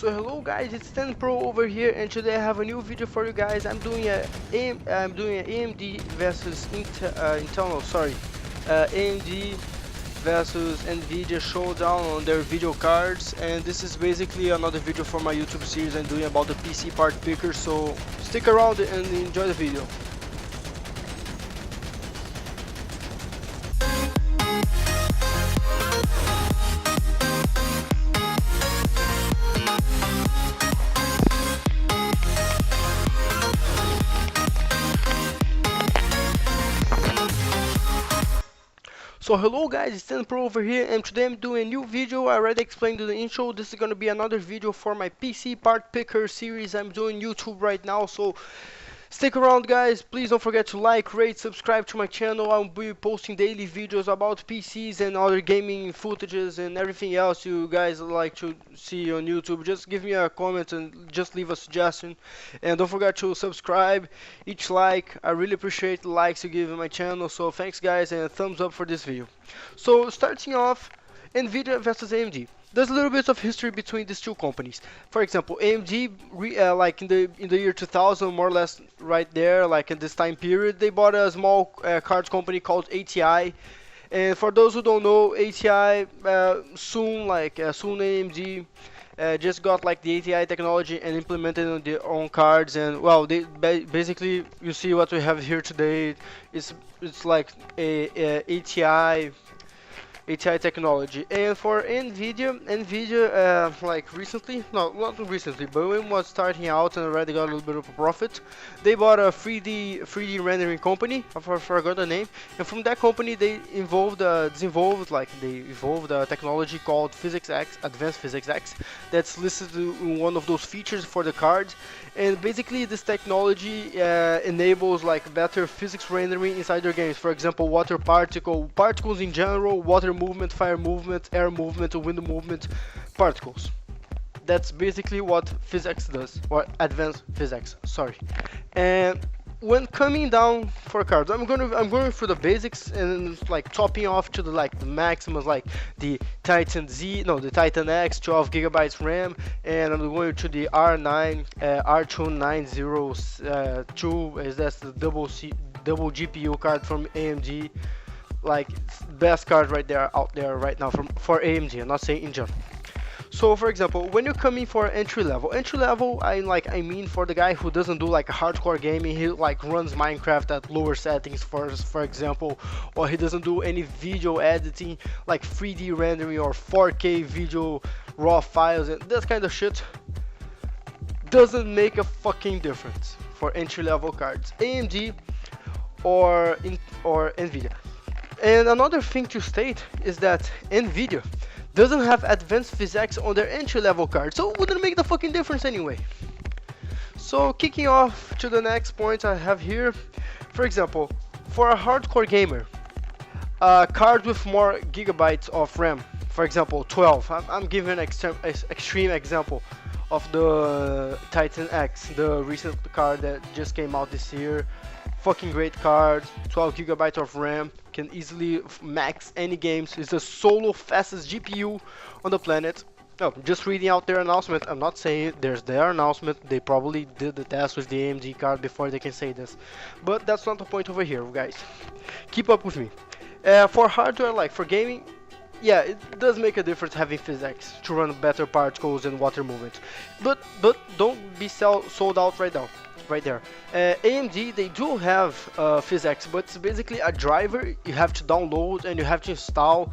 So hello guys, it's 10 Pro over here, and today I have a new video for you guys. I'm doing an AMD versus AMD versus Nvidia showdown on their video cards, and this is basically another video for my YouTube series I'm doing about the PC part picker. So stick around and enjoy the video. So hello guys, it's 10 Pro over here, and today I'm doing a new video. I already explained in the intro. This is gonna be another video for my PC part picker series I'm doing YouTube right now. So stick around guys, please don't forget to like, rate, subscribe to my channel. I'll be posting daily videos about PCs and other gaming footages and everything else you guys like to see on YouTube. Just give me a comment and just leave a suggestion, and don't forget to subscribe. Each like, I really appreciate the likes you give in my channel, so thanks guys, and a thumbs up for this video. So starting off, Nvidia versus AMD. There's a little bit of history between these two companies. For example, AMD, like in the year 2000, more or less, right there, like in this time period, they bought a small cards company called ATI. And for those who don't know, ATI soon AMD just got like the ATI technology and implemented on their own cards. And well, they basically, you see what we have here today. It's like a ATI technology. And for Nvidia, like recently, no, not recently, but when it was starting out and already got a little bit of a profit, they bought a 3D rendering company. I forgot the name. And from that company, they evolved a technology called Advanced Physics X, that's listed in one of those features for the cards. And basically, this technology enables like better physics rendering inside your games. For example, particles in general, water movement, fire movement, air movement, wind movement, particles. That's basically what physics does, or advanced physics. Sorry. And when coming down for cards, I'm going through the basics and like topping off to the maximums, like the Titan X, 12 gigabytes RAM, and I'm going to the R9 R2902, is that's the double GPU card from AMD. Like best card out there right now for AMD. I'm not saying in general. So for example, when you're coming for entry level, I mean for the guy who doesn't do like a hardcore gaming, he like runs Minecraft at lower settings for example, or he doesn't do any video editing like 3D rendering or 4K video raw files and that kind of shit. Doesn't make a fucking difference for entry level cards, AMD or Nvidia. And another thing to state is that Nvidia doesn't have advanced physics on their entry-level card, so it wouldn't make the fucking difference anyway. So kicking off to the next point I have here, for example, for a hardcore gamer, a card with more gigabytes of RAM, for example 12, I'm giving an extreme example of the Titan X, the recent card that just came out this year. Fucking great card, 12 gigabytes of RAM, can easily max any games. It's the solo fastest GPU on the planet. No, just reading out their announcement. I'm not saying there's their announcement. They probably did the test with the AMD card before they can say this. But that's not the point over here, guys. Keep up with me. For hardware, like for gaming, yeah, it does make a difference having physics to run better particles and water movement. But don't be sold out right now. Right there. AMD, they do have physics, but it's basically a driver you have to download and you have to install,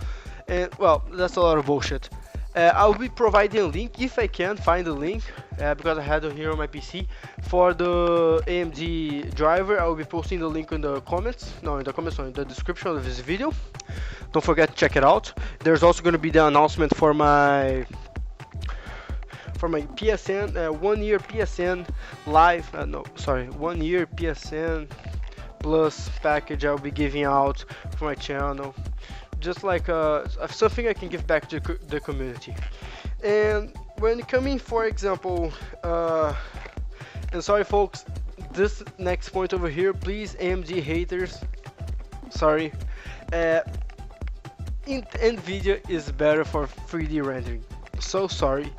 and well, that's a lot of bullshit. I'll be providing a link if I can find the link, because I had it here on my PC for the AMD driver. I will be posting the link in the comments, in the description of this video. Don't forget to check it out. There's also going to be the announcement for my PSN, 1 year PSN live, 1 year PSN plus package I'll be giving out for my channel, just like something I can give back to the community. And when coming, for example, and sorry folks, this next point over here, please AMD haters, sorry, Nvidia is better for 3D rendering. So sorry.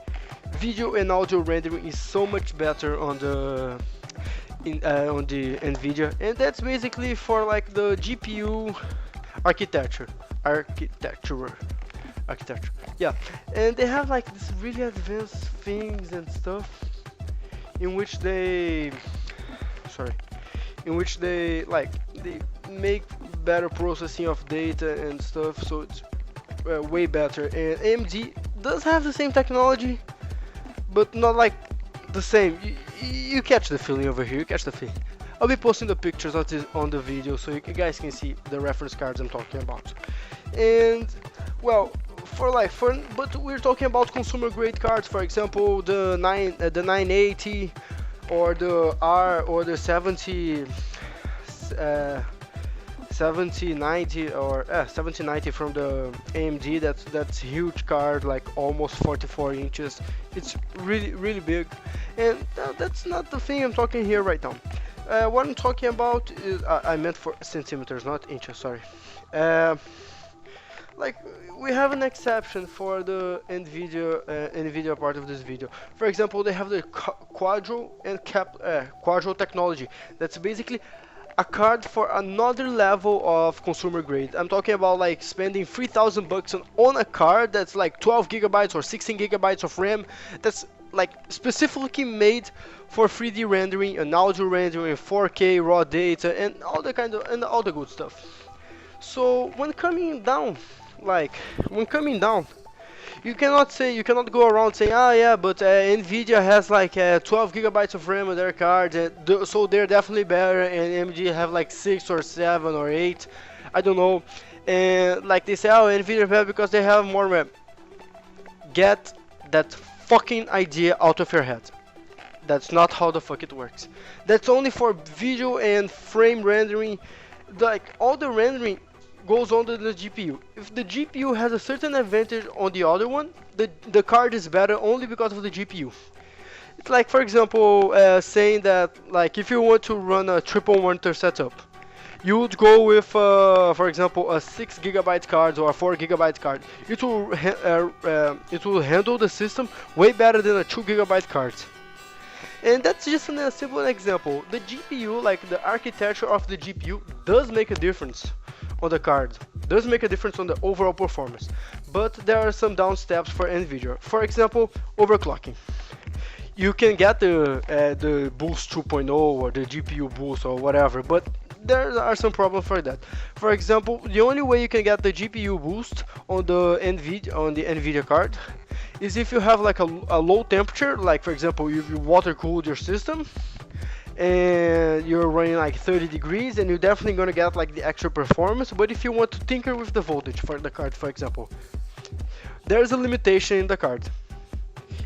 video and audio rendering is so much better on the on the Nvidia, and that's basically for like the GPU architecture architecture architecture yeah. And they have like this really advanced things and stuff in which they sorry in which they make better processing of data and stuff, so it's way better. And AMD does have the same technology, but not like the same. You catch the feeling over here. You catch the feeling. I'll be posting the pictures of this on the video so you guys can see the reference cards I'm talking about. And well, but we're talking about consumer grade cards. For example, the 980 or the R or the 7090 or 7090 from the AMD. That's huge card, like almost 44 inches. It's really big, and that's not the thing I'm talking here right now. What I'm talking about is I meant for centimeters, not inches. Sorry. Like we have an exception for the Nvidia part of this video. For example, they have the Quadro and Quadro technology. That's basically a card for another level of consumer grade. I'm talking about like spending 3,000 bucks on a card that's like 12 gigabytes or 16 gigabytes of RAM. That's like specifically made for 3D rendering and audio rendering, 4K raw data, and all the all the good stuff. So when coming down, you cannot go around saying, ah yeah, but Nvidia has like 12 gigabytes of RAM on their cards, and so they're definitely better, and AMD have like 6 or 7 or 8, I don't know. And like they say, oh, Nvidia is better because they have more RAM. Get that fucking idea out of your head. That's not how the fuck it works. That's only for video and frame rendering. Like all the rendering goes on the GPU. If the GPU has a certain advantage on the other one, the card is better only because of the GPU. It's like, for example, saying that like if you want to run a triple monitor setup, you would go with, for example, a 6 gigabyte card or a 4 gigabyte card. It will handle the system way better than a 2 gigabyte card. And that's just a simple example. The GPU, like the architecture of the GPU, does make a difference on the card, does make a difference on the overall performance. But there are some down steps for Nvidia. For example, overclocking. You can get the boost 2.0 or the GPU boost or whatever, but there are some problems for that. For example, the only way you can get the GPU boost on the Nvidia card is if you have like a low temperature, like for example, if you water cooled your system and you're running like 30 degrees, and you're definitely gonna get like the extra performance. But if you want to tinker with the voltage for the card, for example, there's a limitation in the card.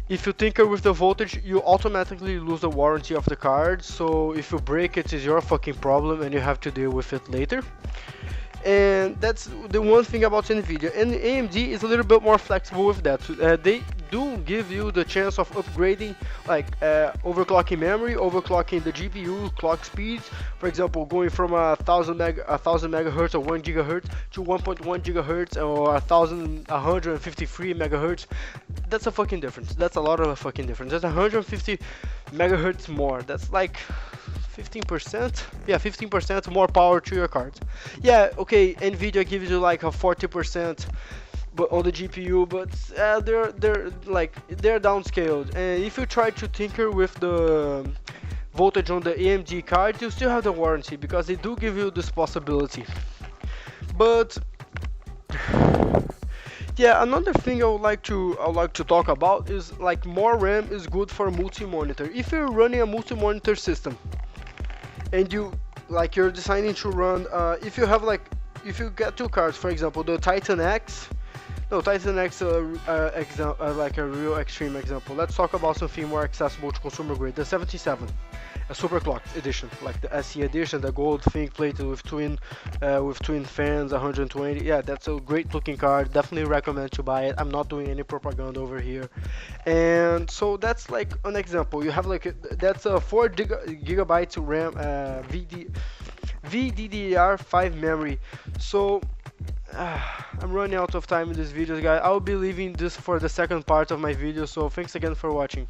If you tinker with the voltage, you automatically lose the warranty of the card, so if you break it, it's your fucking problem and you have to deal with it later. And that's the one thing about Nvidia. And AMD is a little bit more flexible with that. They do give you the chance of upgrading, like overclocking memory, overclocking the GPU clock speeds. For example, going from 1000 megahertz or 1 gigahertz to 1.1 gigahertz or 1153 megahertz. That's a fucking difference. That's a lot of a fucking difference. That's 150 megahertz more. That's like 15%. Yeah, 15% more power to your card. Yeah, okay, Nvidia gives you like a 40% but on the GPU, but they're downscaled. And if you try to tinker with the voltage on the AMD card, you still have the warranty because they do give you this possibility. But yeah, another thing I would like to talk about is like more RAM is good for multi-monitor. If you're running a multi-monitor system and you're deciding to run, if you get two cards, for example, the Titan X, like a real extreme example. Let's talk about something more accessible to consumer grade. The 77, a super clocked edition, like the SE edition, the gold thing plated with twin fans, 120. Yeah, that's a great looking card. Definitely recommend to buy it. I'm not doing any propaganda over here. And so that's like an example. You have that's a 4 gigabytes RAM VDDR5 memory. So I'm running out of time in this video, guys. I'll be leaving this for the second part of my video, so thanks again for watching.